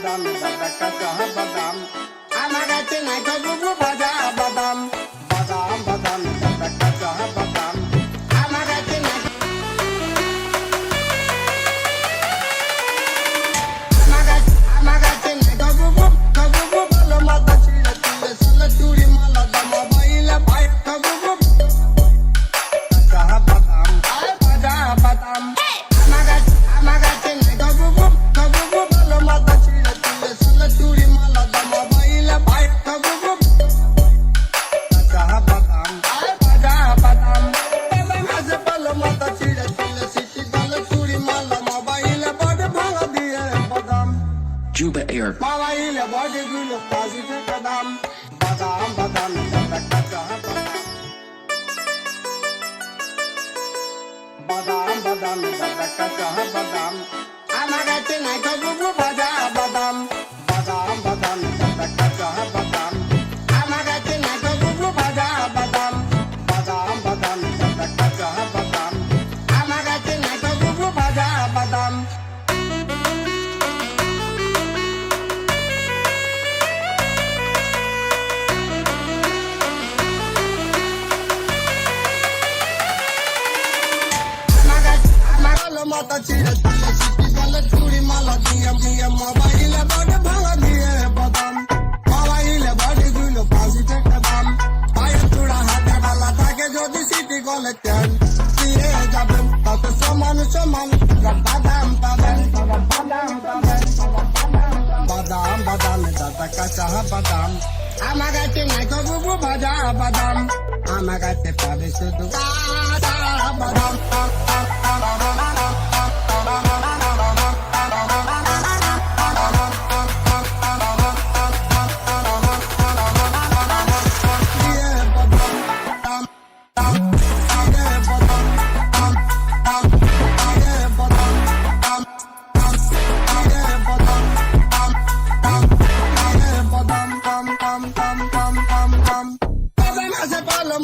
বাদাম দাদা কাঁচা বাদাম আমার কাছে নাই তো বুবু ভাজা বাদাম বাদাম বাদাম দাদা কাঁচা বাদাম আমার কাছে নাই আমার কাছে নাই তো বুবু ভালো মাথা ছিঁড়ে তুলে সালে চুরি মালা দাম বাইলে ভাই তো বুবু কাঁচা বাদাম ভাজা বাদাম আমার কাছে নাই তো বুবু ভালো মাথা ছিঁড়ে তুলে সালে চুরি মালা দাম বাইলে ভাই তো বুবু কাঁচা বাদাম ভাজা বাদাম মাঝে ভালো মাথা ছিঁড়ে তুলে সিটি দলে চুরি মালা মোবাইলে বড় ভাঙা দিয়ে বাদাম Juba Air. মোবাইলে বড় গুলো কাজি থেকে দাম বাদাম বাদাম দাদা কাঁচা বাদাম বাদাম দাদা কাঁচা বাদাম আমার কাছে নাই তো বুবু ভাজা বাদাম বাদাম বাদাম দাদা কাঁচা বাদাম আমার কাছে নাই তো বুবু ভাজা বাদাম বাদাম বাদাম দাদা কাঁচা বাদাম আমার কাছে নাই তো বুবু ভাজা বাদাম মাথা ছিঁড়ে তুলে সিটি গলে চুরি মালা দিয়ে দিয়ে মোবাইলে বড় ভাঙা দিয়ে বাদাম মোবাইলে বড় গুলো ফাঁসি থেকে দাম পায়ের চূড়া হাতে ডালা থাকে যদি সিটি গলে তেল দিয়ে যাবেন তাতে সমান সমান বাদাম পাবেন বাদাম বাদাম দাদা কাঁচা বাদাম আমার কাছে নাই তো বুবু ভাজা বাদাম আমার কাছে পাবে শুধু কাঁচা বাদাম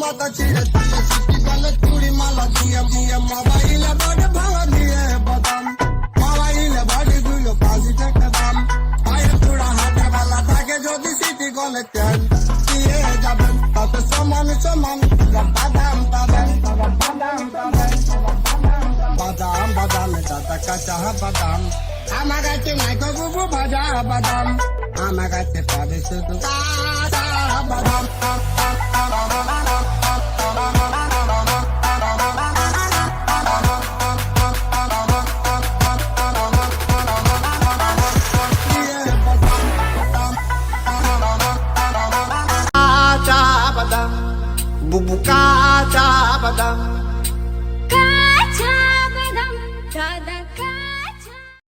মাথা ছিঁড়ে তুলে সিটি গলে চুরি মালা দিয়ে দিয়ে মোবাইলে বড় ভাঙা দিয়ে বাদাম মোবাইলে বড় গুলো ফাঁসি থেকে দাম পায়ের চূড়া হাতে ডালা থাকে যদি সিটি গলে তেল দিয়ে যাবেন তাতে সমান সমান বাদাম পাবেন বাদাম বাদাম দাদা কাঁচা বাদাম আমার কাছে নাই তো বুবু ভাজা বাদাম আমার কাছে পাবে শুধু কাঁচা বাদাম Bubu kaca badam